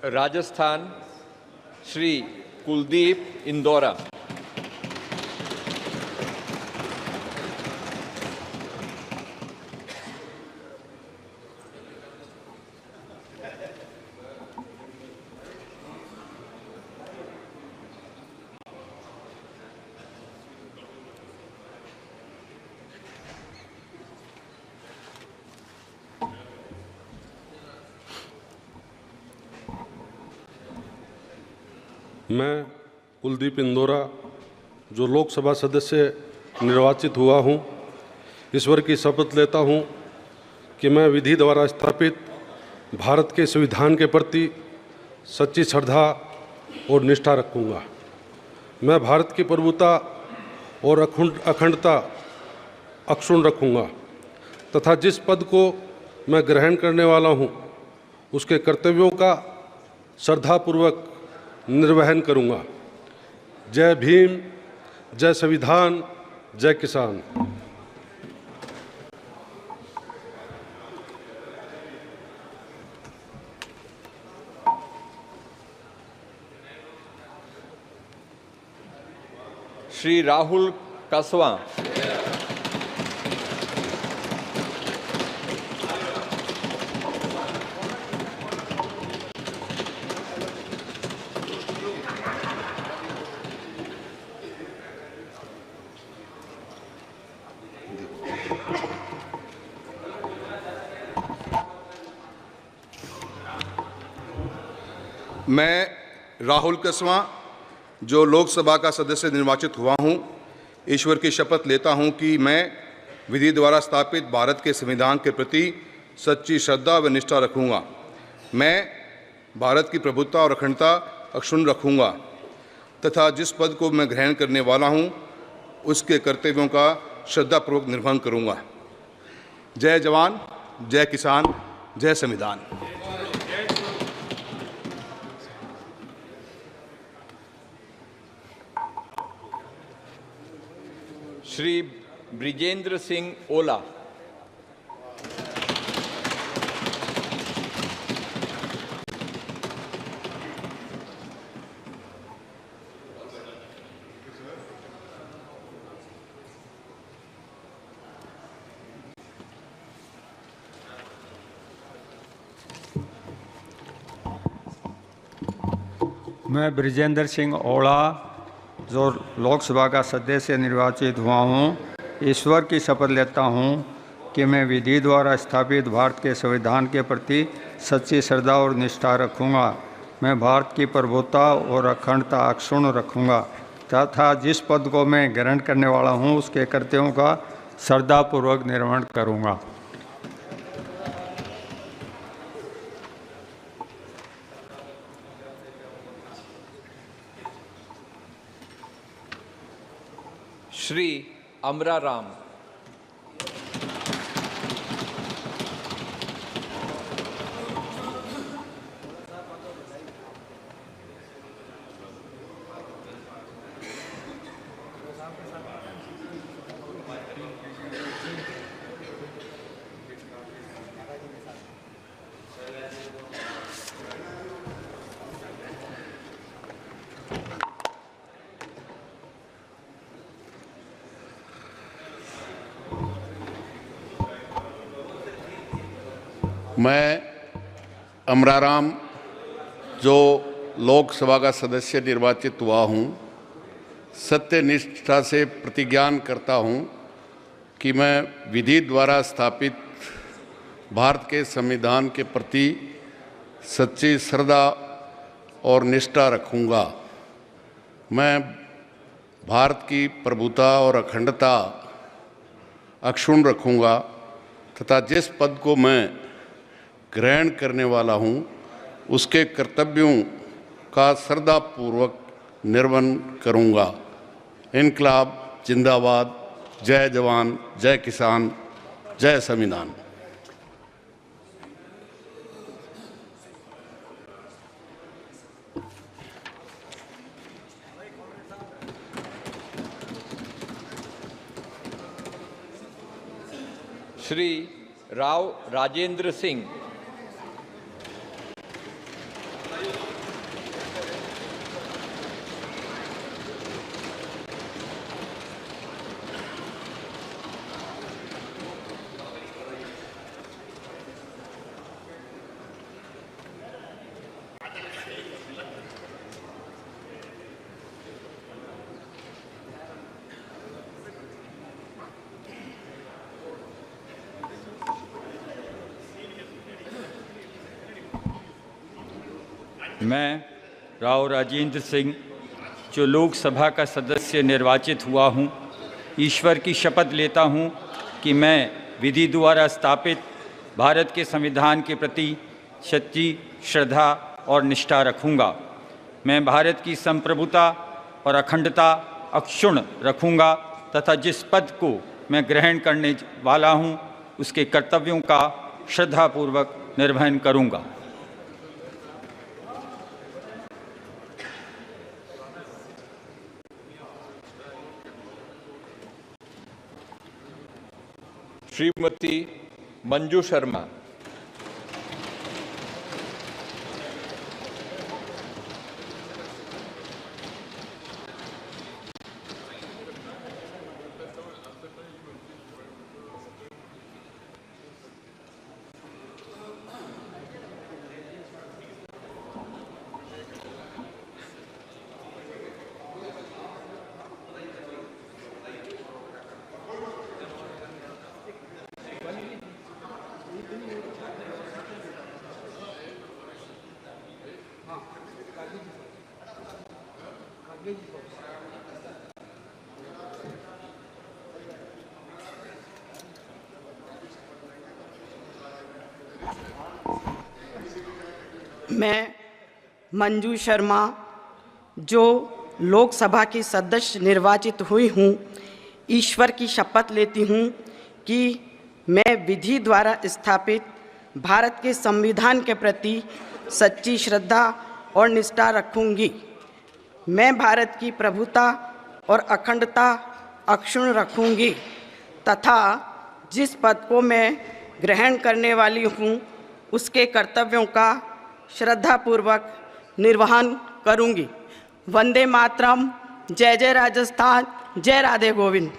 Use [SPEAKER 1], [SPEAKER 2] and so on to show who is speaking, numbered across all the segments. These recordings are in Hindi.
[SPEAKER 1] राजस्थान श्री कुलदीप इंदौरा।
[SPEAKER 2] मैं कुलदीप इंदौरा जो लोकसभा सदस्य निर्वाचित हुआ हूँ, ईश्वर की शपथ लेता हूँ कि मैं विधि द्वारा स्थापित भारत के संविधान के प्रति सच्ची श्रद्धा और निष्ठा रखूँगा। मैं भारत की प्रभुता और अखंडता अक्षुण्ण रखूँगा तथा जिस पद को मैं ग्रहण करने वाला हूँ उसके कर्तव्यों का श्रद्धापूर्वक निर्वहन करूँगा। जय भीम, जय संविधान, जय किसान।
[SPEAKER 1] श्री राहुल कसवा।
[SPEAKER 3] मैं राहुल कसवा जो लोकसभा का सदस्य निर्वाचित हुआ हूं, ईश्वर की शपथ लेता हूं कि मैं विधि द्वारा स्थापित भारत के संविधान के प्रति सच्ची श्रद्धा व निष्ठा रखूंगा। मैं भारत की प्रभुता और अखंडता अक्षुण्ण रखूंगा तथा जिस पद को मैं ग्रहण करने वाला हूं उसके कर्तव्यों का श्रद्धापूर्वक निर्वहन करूंगा। जय जवान, जय किसान, जय संविधान।
[SPEAKER 1] श्री ब्रिजेंद्र सिंह ओला।
[SPEAKER 4] मैं ब्रिजेंद्र सिंह ओला जो लोकसभा का सदस्य निर्वाचित हुआ हूँ, ईश्वर की शपथ लेता हूँ कि मैं विधि द्वारा स्थापित भारत के संविधान के प्रति सच्ची श्रद्धा और निष्ठा रखूँगा। मैं भारत की प्रभुता और अखंडता अक्षुण्ण रखूँगा तथा जिस पद को मैं ग्रहण करने वाला हूँ उसके कर्तव्यों का श्रद्धापूर्वक निर्वहन करूँगा।
[SPEAKER 1] श्री अमरा राम।
[SPEAKER 5] मैं अमराराम जो लोकसभा का सदस्य निर्वाचित हुआ हूँ, सत्यनिष्ठा से प्रतिज्ञान करता हूँ कि मैं विधि द्वारा स्थापित भारत के संविधान के प्रति सच्ची श्रद्धा और निष्ठा रखूँगा। मैं भारत की प्रभुता और अखंडता अक्षुण्ण रखूँगा तथा जिस पद को मैं ग्रहण करने वाला हूँ उसके कर्तव्यों का श्रद्धापूर्वक निर्वहन करूँगा। इनकलाब जिंदाबाद। जय जवान, जय किसान, जय संविधान।
[SPEAKER 1] श्री राव राजेंद्र सिंह।
[SPEAKER 6] मैं राव राजेंद्र सिंह, जो लोकसभा का सदस्य निर्वाचित हुआ हूँ, ईश्वर की शपथ लेता हूँ कि मैं विधि द्वारा स्थापित भारत के संविधान के प्रति सच्ची श्रद्धा और निष्ठा रखूँगा। मैं भारत की संप्रभुता और अखंडता अक्षुण्ण रखूँगा तथा जिस पद को मैं ग्रहण करने वाला हूँ उसके कर्तव्यों का श्रद्धापूर्वक निर्वहन करूँगा।
[SPEAKER 1] श्रीमती मंजू शर्मा।
[SPEAKER 7] मैं मंजू शर्मा, जो लोकसभा की सदस्य निर्वाचित हुई हूँ, ईश्वर की शपथ लेती हूँ कि मैं विधि द्वारा स्थापित भारत के संविधान के प्रति सच्ची श्रद्धा और निष्ठा रखूँगी। मैं भारत की प्रभुता और अखंडता अक्षुण्ण रखूँगी तथा जिस पद को मैं ग्रहण करने वाली हूँ उसके कर्तव्यों का श्रद्धापूर्वक निर्वहन करूँगी। वंदे मातरम। जय जय राजस्थान। जय राधे गोविंद।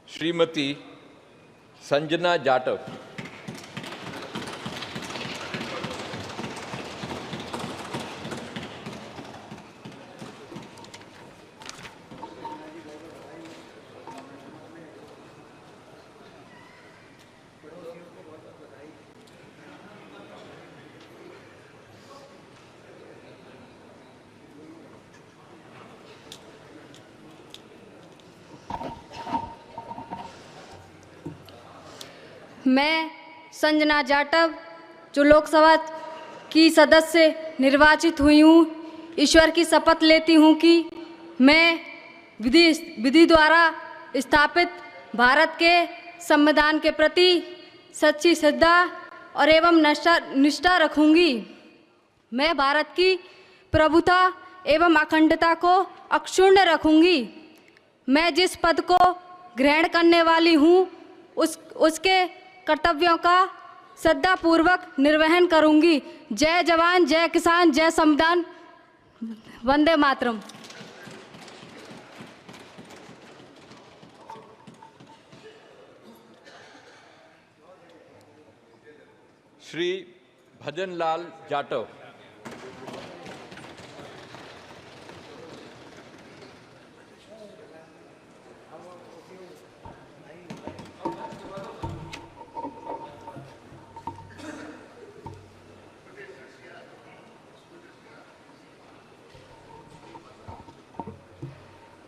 [SPEAKER 1] श्रीमती संजना जाटव।
[SPEAKER 8] मैं संजना जाटव, जो लोकसभा की सदस्य निर्वाचित हुई हूँ, ईश्वर की शपथ लेती हूँ कि मैं विधि द्वारा स्थापित भारत के संविधान के प्रति सच्ची श्रद्धा और एवं निष्ठा रखूँगी। मैं भारत की प्रभुता एवं अखंडता को अक्षुण्ण रखूँगी। मैं जिस पद को ग्रहण करने वाली हूँ उसके कर्तव्यों का श्रद्धापूर्वक निर्वहन करूंगी। जय जवान, जय किसान, जय संविधान। वंदे मातरम।
[SPEAKER 1] श्री भजनलाल जाटव।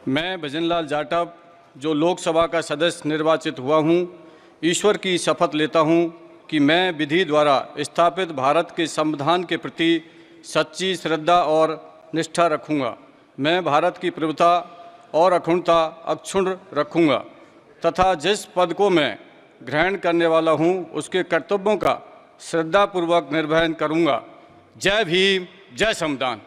[SPEAKER 9] मैं भजनलाल जाटव, जो लोकसभा का सदस्य निर्वाचित हुआ हूँ, ईश्वर की शपथ लेता हूँ कि मैं विधि द्वारा स्थापित भारत के संविधान के प्रति सच्ची श्रद्धा और निष्ठा रखूँगा। मैं भारत की प्रभुता और अखंडता अक्षुण्ण रखूँगा तथा जिस पद को मैं ग्रहण करने वाला हूँ उसके कर्तव्यों का श्रद्धापूर्वक निर्वहन करूँगा। जय भीम, जय संविधान।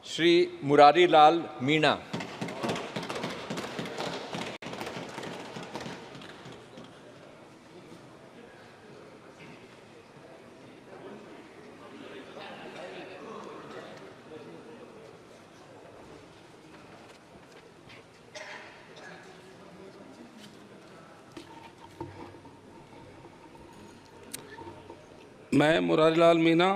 [SPEAKER 1] श्री मुरारी लाल मीणा।
[SPEAKER 2] मैं मुरारीलाल मीणा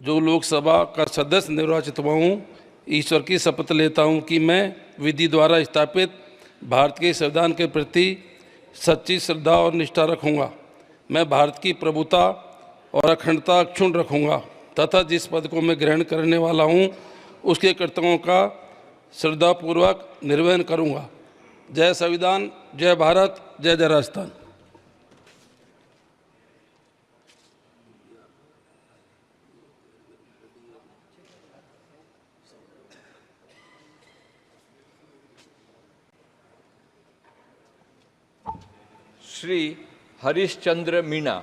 [SPEAKER 2] जो लोकसभा का सदस्य निर्वाचित हुआ हूँ, ईश्वर की शपथ लेता हूँ कि मैं विधि द्वारा स्थापित भारत के संविधान के प्रति सच्ची श्रद्धा और निष्ठा रखूँगा। मैं भारत की प्रभुता और अखंडता अक्षुण्ण रखूँगा तथा जिस पद को मैं ग्रहण करने वाला हूँ उसके कर्तव्यों का श्रद्धापूर्वक निर्वहन करूँगा। जय संविधान, जय भारत, जय जय राजस्थान।
[SPEAKER 1] श्री हरीशचंद्र मीणा।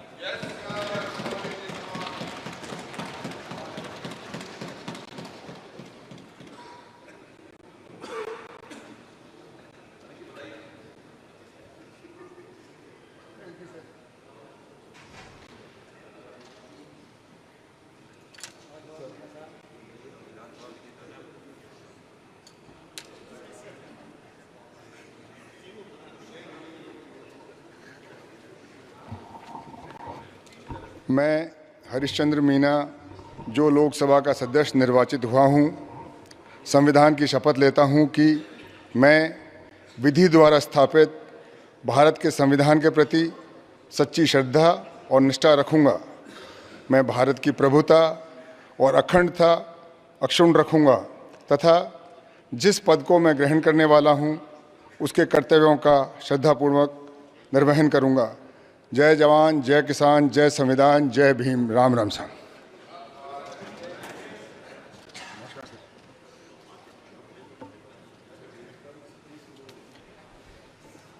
[SPEAKER 10] मैं हरीशचंद्र मीणा जो लोकसभा का सदस्य निर्वाचित हुआ हूँ, संविधान की शपथ लेता हूँ कि मैं विधि द्वारा स्थापित भारत के संविधान के प्रति सच्ची श्रद्धा और निष्ठा रखूँगा। मैं भारत की प्रभुता और अखंडता अक्षुण्ण रखूँगा तथा जिस पद को मैं ग्रहण करने वाला हूँ उसके कर्तव्यों का श्रद्धापूर्वक निर्वहन करूँगा। जय जवान, जय किसान, जय संविधान, जय भीम। राम राम साहब।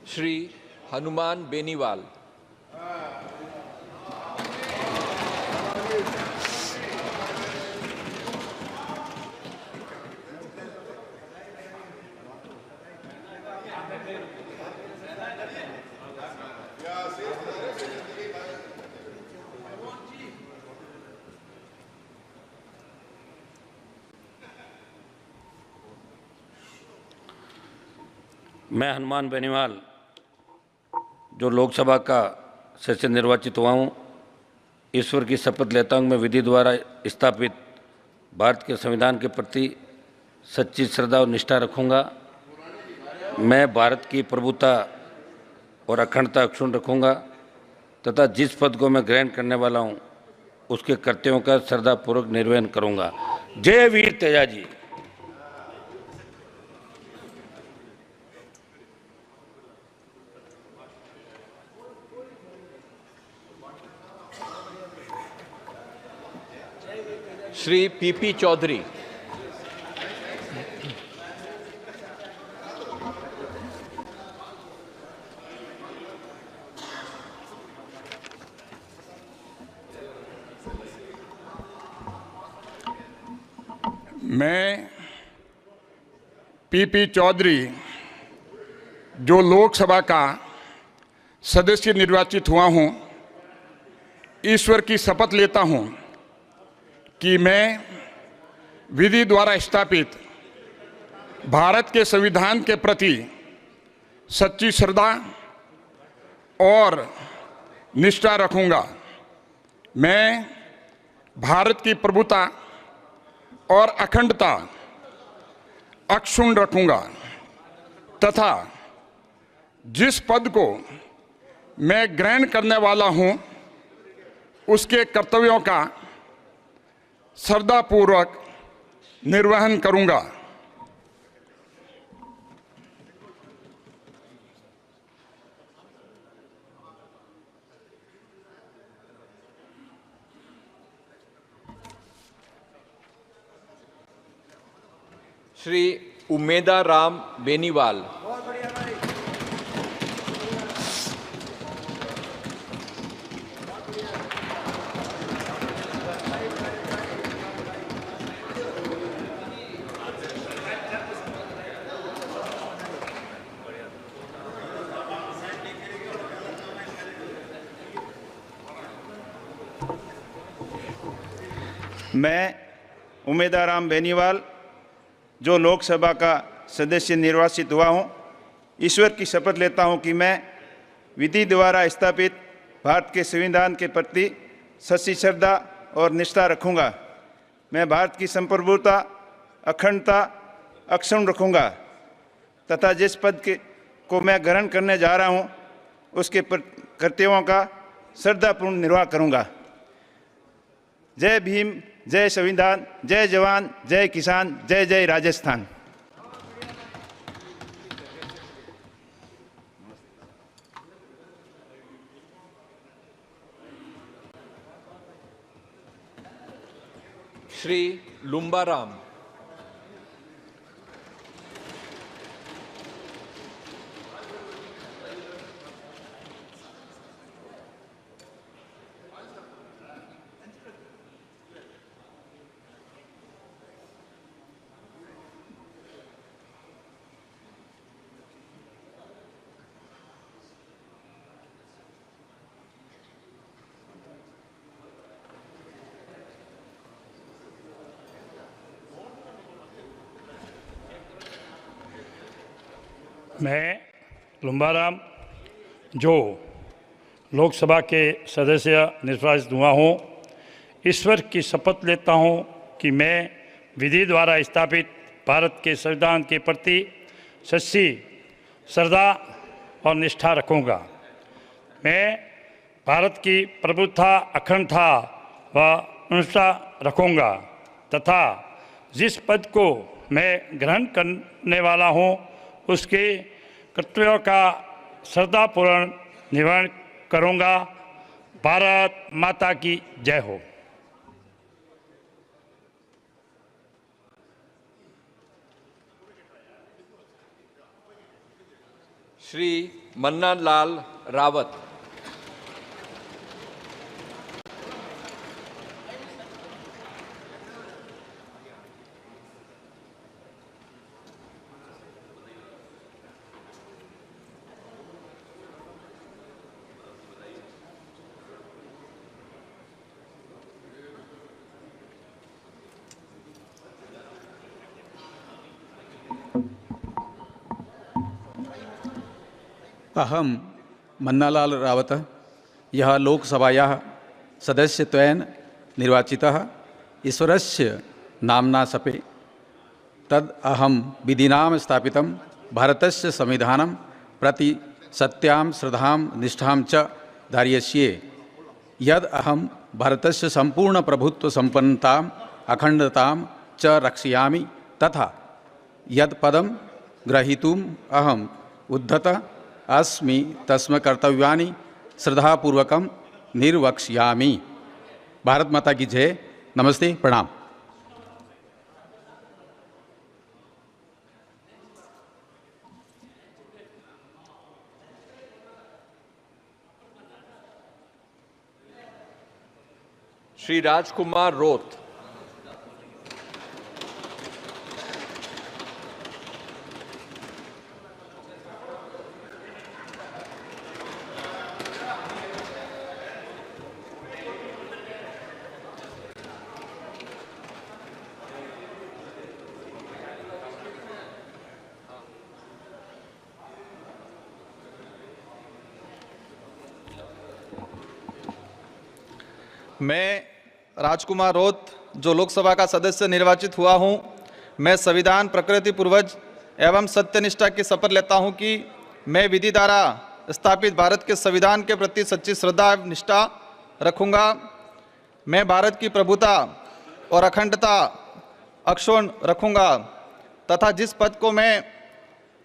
[SPEAKER 1] श्री हनुमान बेनीवाल।
[SPEAKER 11] मैं हनुमान बेनीवाल जो लोकसभा का सदस्य निर्वाचित हुआ हूँ, ईश्वर की शपथ लेता हूँ मैं विधि द्वारा स्थापित भारत के संविधान के प्रति सच्ची श्रद्धा और निष्ठा रखूँगा। मैं भारत की प्रभुता और अखंडता अक्षुण्ण रखूँगा तथा जिस पद को मैं ग्रहण करने वाला हूँ उसके कर्तव्यों का श्रद्धापूर्वक निर्वहन करूँगा। जय वीर तेजाजी।
[SPEAKER 1] श्री पीपी चौधरी।
[SPEAKER 10] मैं पीपी चौधरी जो लोकसभा का सदस्य निर्वाचित हुआ हूँ, ईश्वर की शपथ लेता हूँ कि मैं विधि द्वारा स्थापित भारत के संविधान के प्रति सच्ची श्रद्धा और निष्ठा रखूँगा। मैं भारत की प्रभुता और अखंडता अक्षुण्ण रखूँगा तथा जिस पद को मैं ग्रहण करने वाला हूँ उसके कर्तव्यों का श्रद्धापूर्वक निर्वहन करूँगा।
[SPEAKER 1] श्री उमेदा राम बेनीवाल।
[SPEAKER 12] मैं उमेदा राम बेनीवाल जो लोकसभा का सदस्य निर्वाचित हुआ हूँ, ईश्वर की शपथ लेता हूँ कि मैं विधि द्वारा स्थापित भारत के संविधान के प्रति सच्ची श्रद्धा और निष्ठा रखूंगा। मैं भारत की संप्रभुता, अखंडता अक्षुण्ण रखूंगा तथा जिस पद को मैं ग्रहण करने जा रहा हूं उसके कर्तव्यों का श्रद्धापूर्ण निर्वाह करूंगा। जय भीम, जय संविधान, जय जवान, जय किसान, जय जय राजस्थान।
[SPEAKER 1] श्री लुम्बाराम।
[SPEAKER 13] मैं लुम्बाराम जो लोकसभा के सदस्य निर्वाचित हुआ हूँ, ईश्वर की शपथ लेता हूँ कि मैं विधि द्वारा स्थापित भारत के संविधान के प्रति सच्ची श्रद्धा और निष्ठा रखूँगा। मैं भारत की प्रभुता, अखंडता व निष्ठा रखूँगा तथा जिस पद को मैं ग्रहण करने वाला हूँ उसके कर्तव्यों का श्रद्धापूर्ण निर्वहन करूँगा। भारत माता की जय हो।
[SPEAKER 1] श्री मन्ना लाल रावत।
[SPEAKER 14] अहम मन्नालाल रावत यह लोकसभायाः सदस्यत्वेन निर्वाचितः ईश्वरस्य नाम्ना शपे तद् अहं विधिनां स्थापितं भारतस्य संविधानं प्रति सत्यां श्रद्धां निष्ठां च धारयिष्ये यद् अहं भारतस्य संपूर्ण प्रभुत्व संपन्नताम् अखंडतां च रक्षयामि तथा यद् पदं ग्रहीतुम् अहम् उद्धतः अस्मि तस्मै कर्तव्यानि श्रद्धापूर्वकं निर्वक्ष्यामि। भारत माता की जय। नमस्ते, प्रणाम।
[SPEAKER 1] श्री राजकुमार रोत।
[SPEAKER 15] मैं राजकुमार रोत जो लोकसभा का सदस्य निर्वाचित हुआ हूं, मैं संविधान, प्रकृति, पूर्वज एवं सत्यनिष्ठा की शपथ लेता हूं कि मैं विधि द्वारा स्थापित भारत के संविधान के प्रति सच्ची श्रद्धा एवं निष्ठा रखूंगा। मैं भारत की प्रभुता और अखंडता अक्षुण्ण रखूंगा तथा जिस पद को मैं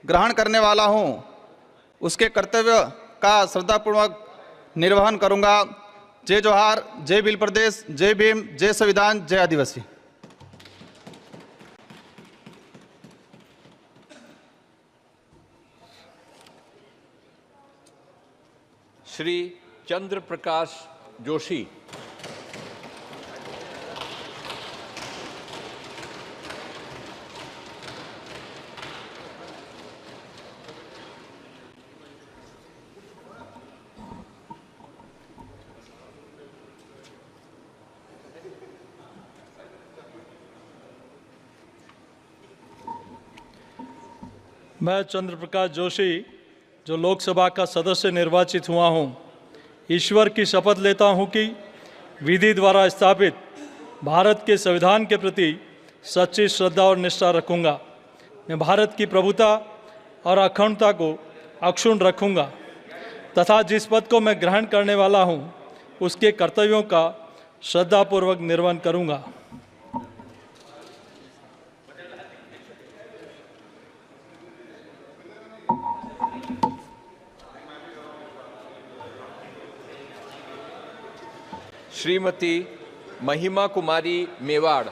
[SPEAKER 15] ग्रहण करने वाला हूं उसके कर्तव्य का श्रद्धापूर्वक निर्वहन करूंगा। जय जोहार, जय भील प्रदेश, जय भीम, जय संविधान, जय आदिवासी।
[SPEAKER 1] श्री चंद्र प्रकाश जोशी।
[SPEAKER 16] मैं चंद्र प्रकाश जोशी जो लोकसभा का सदस्य निर्वाचित हुआ हूँ, ईश्वर की शपथ लेता हूँ कि विधि द्वारा स्थापित भारत के संविधान के प्रति सच्ची श्रद्धा और निष्ठा रखूंगा। मैं भारत की प्रभुता और अखंडता को अक्षुण्ण रखूंगा तथा जिस पद को मैं ग्रहण करने वाला हूं, उसके कर्तव्यों का श्रद्धापूर्वक निर्वहन करूंगा।
[SPEAKER 1] श्रीमती महिमा कुमारी मेवाड़।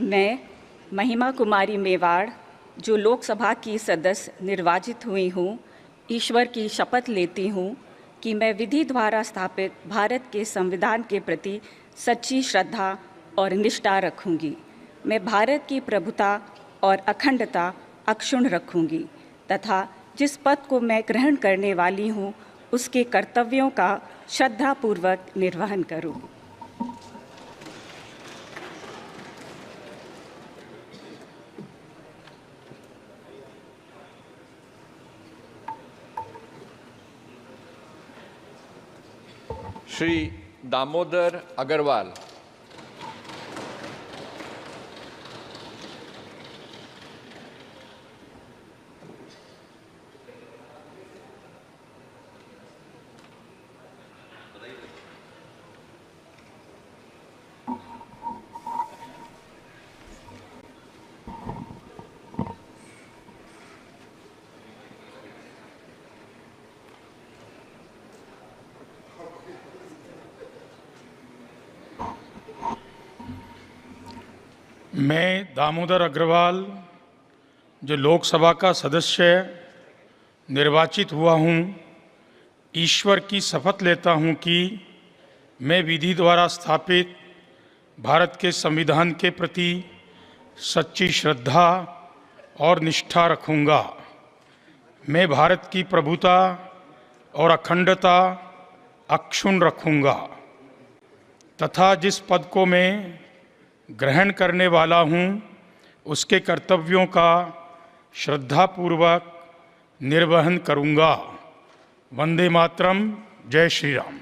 [SPEAKER 17] मैं महिमा कुमारी मेवाड़, जो लोकसभा की सदस्य निर्वाचित हुई हूँ, ईश्वर की शपथ लेती हूँ कि मैं विधि द्वारा स्थापित भारत के संविधान के प्रति सच्ची श्रद्धा और निष्ठा रखूँगी। मैं भारत की प्रभुता और अखंडता अक्षुण्ण रखूँगी तथा जिस पद को मैं ग्रहण करने वाली हूँ, उसके कर्तव्यों का श्रद्धापूर्वक निर्वहन करूँगी।
[SPEAKER 1] श्री दामोदर अग्रवाल।
[SPEAKER 13] मैं दामोदर अग्रवाल, जो लोकसभा का सदस्य निर्वाचित हुआ हूँ, ईश्वर की शपथ लेता हूँ कि मैं विधि द्वारा स्थापित भारत के संविधान के प्रति सच्ची श्रद्धा और निष्ठा रखूँगा। मैं भारत की प्रभुता और अखंडता अक्षुण्ण रखूँगा तथा जिस पद को मैं ग्रहण करने वाला हूँ, उसके कर्तव्यों का श्रद्धापूर्वक निर्वहन करूँगा। वंदे मातरम। जय श्री राम।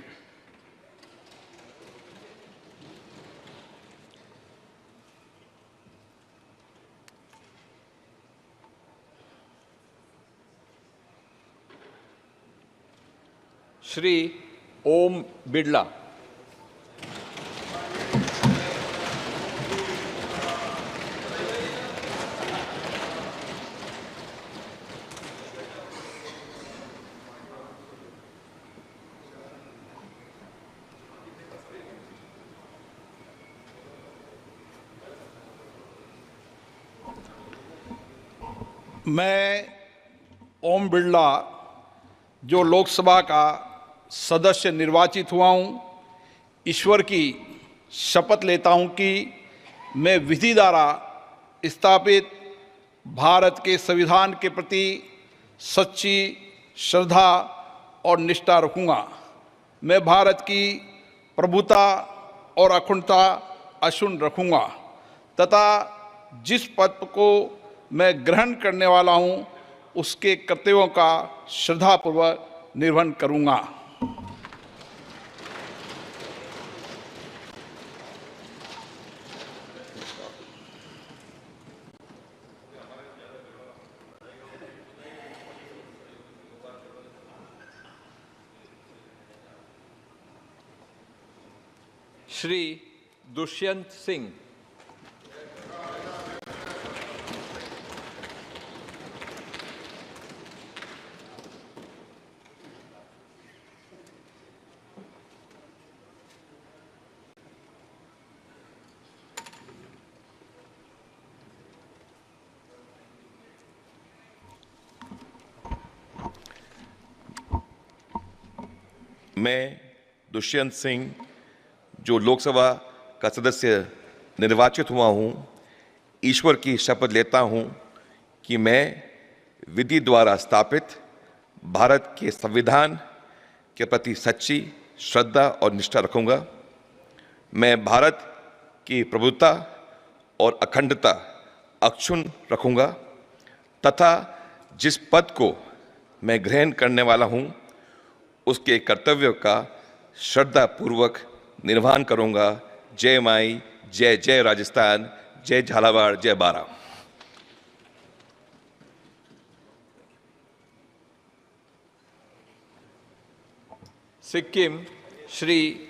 [SPEAKER 1] श्री ओम बिड़ला।
[SPEAKER 18] मैं ओम बिड़ला, जो लोकसभा का सदस्य निर्वाचित हुआ हूँ, ईश्वर की शपथ लेता हूँ कि मैं विधि द्वारा स्थापित भारत के संविधान के प्रति सच्ची श्रद्धा और निष्ठा रखूँगा। मैं भारत की प्रभुता और अखंडता अक्षुण्ण रखूँगा तथा जिस पद को मैं ग्रहण करने वाला हूँ, उसके कर्तव्यों का श्रद्धापूर्वक निर्वहन करूँगा।
[SPEAKER 1] श्री दुष्यंत सिंह।
[SPEAKER 19] मैं दुष्यंत सिंह, जो लोकसभा का सदस्य निर्वाचित हुआ हूँ, ईश्वर की शपथ लेता हूँ कि मैं विधि द्वारा स्थापित भारत के संविधान के प्रति सच्ची श्रद्धा और निष्ठा रखूँगा। मैं भारत की प्रभुता और अखंडता अक्षुण्ण रखूँगा तथा जिस पद को मैं ग्रहण करने वाला हूँ उसके कर्तव्यों का श्रद्धापूर्वक निर्वहन करूँगा। जय माई, जय जय राजस्थान, जय झालावाड़, जय बारा।
[SPEAKER 1] सिक्किम श्री